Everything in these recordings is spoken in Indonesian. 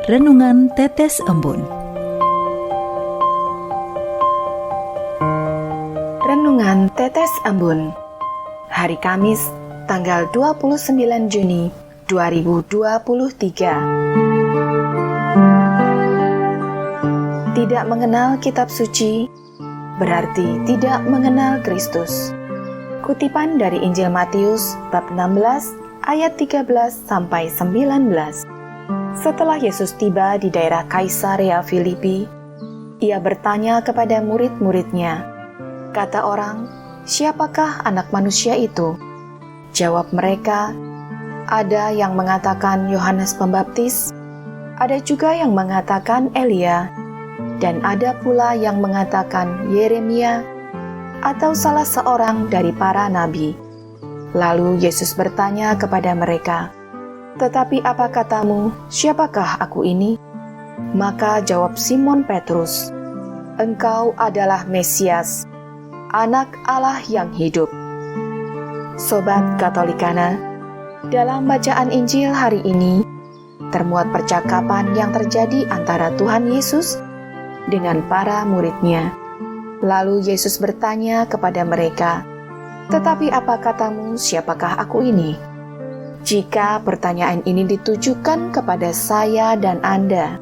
Renungan Tetes Embun. Renungan Tetes Embun. Hari Kamis, tanggal 29 Juni 2023. Tidak mengenal kitab suci berarti tidak mengenal Kristus. Kutipan dari Injil Matius bab 16 ayat 13 sampai 19. Setelah Yesus tiba di daerah Kaisarea Filipi, ia bertanya kepada murid-muridnya, kata orang, "Siapakah anak manusia itu?" Jawab mereka, "Ada yang mengatakan Yohanes Pembaptis, ada juga yang mengatakan Elia, dan ada pula yang mengatakan Yeremia atau salah seorang dari para nabi." Lalu Yesus bertanya kepada mereka, "Tetapi apa katamu, siapakah aku ini?" Maka jawab Simon Petrus, "Engkau adalah Mesias, Anak Allah yang hidup." Sobat Katolikana, dalam bacaan Injil hari ini, termuat percakapan yang terjadi antara Tuhan Yesus dengan para muridnya. Lalu Yesus bertanya kepada mereka, "Tetapi apa katamu, siapakah aku ini?" Jika pertanyaan ini ditujukan kepada saya dan Anda,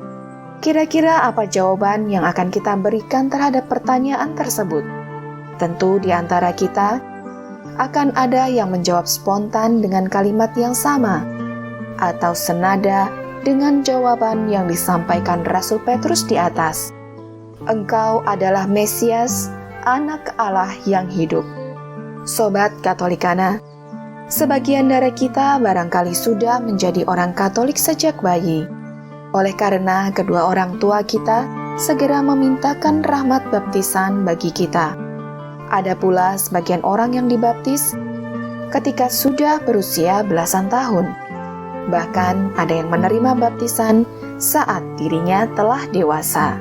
kira-kira apa jawaban yang akan kita berikan terhadap pertanyaan tersebut? Tentu di antara kita akan ada yang menjawab spontan dengan kalimat yang sama, atau senada dengan jawaban yang disampaikan Rasul Petrus di atas. "Engkau adalah Mesias, Anak Allah yang hidup." Sobat Katolikana, sebagian dari kita barangkali sudah menjadi orang Katolik sejak bayi. Oleh karena kedua orang tua kita segera memintakan rahmat baptisan bagi kita. Ada pula sebagian orang yang dibaptis ketika sudah berusia belasan tahun. Bahkan ada yang menerima baptisan saat dirinya telah dewasa.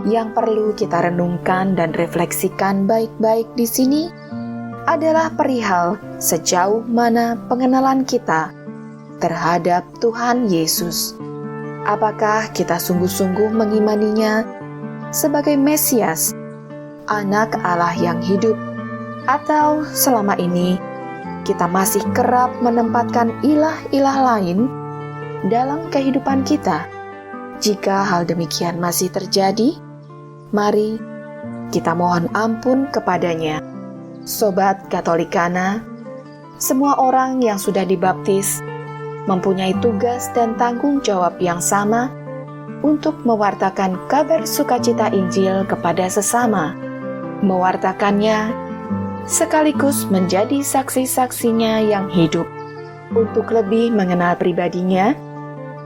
Yang perlu kita renungkan dan refleksikan baik-baik di sini adalah perihal sejauh mana pengenalan kita terhadap Tuhan Yesus. Apakah kita sungguh-sungguh mengimaninya sebagai Mesias, Anak Allah yang hidup, atau selama ini kita masih kerap menempatkan ilah-ilah lain dalam kehidupan kita? Jika hal demikian masih terjadi, mari kita mohon ampun kepadanya. Sobat Katolikana, semua orang yang sudah dibaptis mempunyai tugas dan tanggung jawab yang sama untuk mewartakan kabar sukacita Injil kepada sesama, mewartakannya sekaligus menjadi saksi-saksinya yang hidup. Untuk lebih mengenal pribadinya,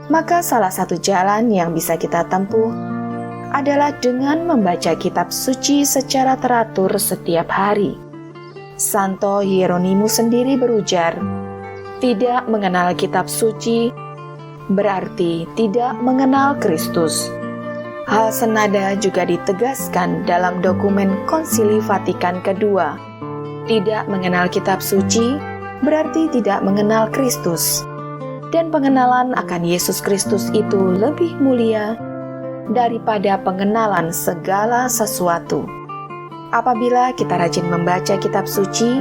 maka salah satu jalan yang bisa kita tempuh adalah dengan membaca kitab suci secara teratur setiap hari. Santo Hieronymus sendiri berujar, tidak mengenal kitab suci berarti tidak mengenal Kristus. Hal senada juga ditegaskan dalam dokumen Konsili Vatikan kedua. Tidak mengenal kitab suci berarti tidak mengenal Kristus. Dan pengenalan akan Yesus Kristus itu lebih mulia daripada pengenalan segala sesuatu. Apabila kita rajin membaca kitab suci,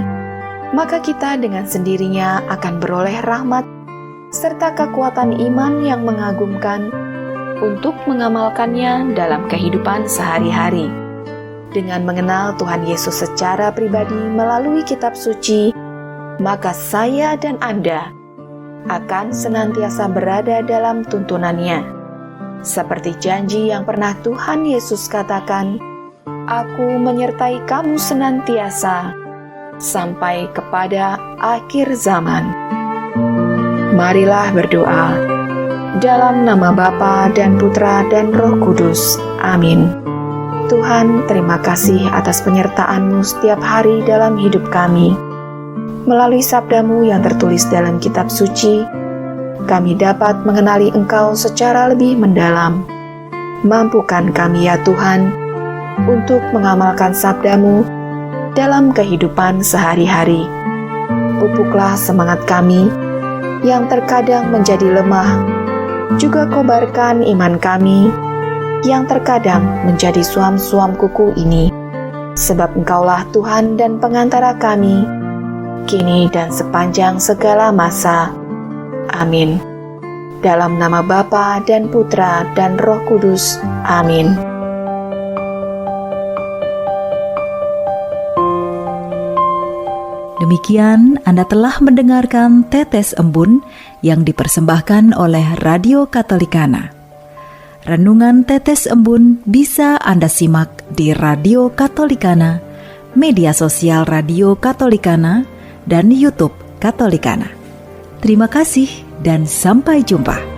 maka kita dengan sendirinya akan beroleh rahmat serta kekuatan iman yang mengagumkan untuk mengamalkannya dalam kehidupan sehari-hari. Dengan mengenal Tuhan Yesus secara pribadi melalui kitab suci, maka saya dan Anda akan senantiasa berada dalam tuntunannya. Seperti janji yang pernah Tuhan Yesus katakan, "Aku menyertai kamu senantiasa sampai kepada akhir zaman." Marilah berdoa. Dalam nama Bapa dan Putra dan Roh Kudus. Amin. Tuhan, terima kasih atas penyertaan-Mu setiap hari dalam hidup kami. Melalui sabda-Mu yang tertulis dalam kitab suci, kami dapat mengenali Engkau secara lebih mendalam. Mampukan kami ya Tuhan, untuk mengamalkan sabda-Mu dalam kehidupan sehari-hari. Pupuklah semangat kami yang terkadang menjadi lemah Juga kobarkan iman kami yang terkadang menjadi suam-suam kuku ini, sebab Engkaulah Tuhan dan pengantara kami, kini dan sepanjang segala masa. Amin. Dalam nama Bapa dan Putra dan Roh Kudus. Amin. Demikian Anda telah mendengarkan Tetes Embun yang dipersembahkan oleh Radio Katolikana. Renungan Tetes Embun bisa Anda simak di Radio Katolikana, media sosial Radio Katolikana, dan YouTube Katolikana. Terima kasih dan sampai jumpa.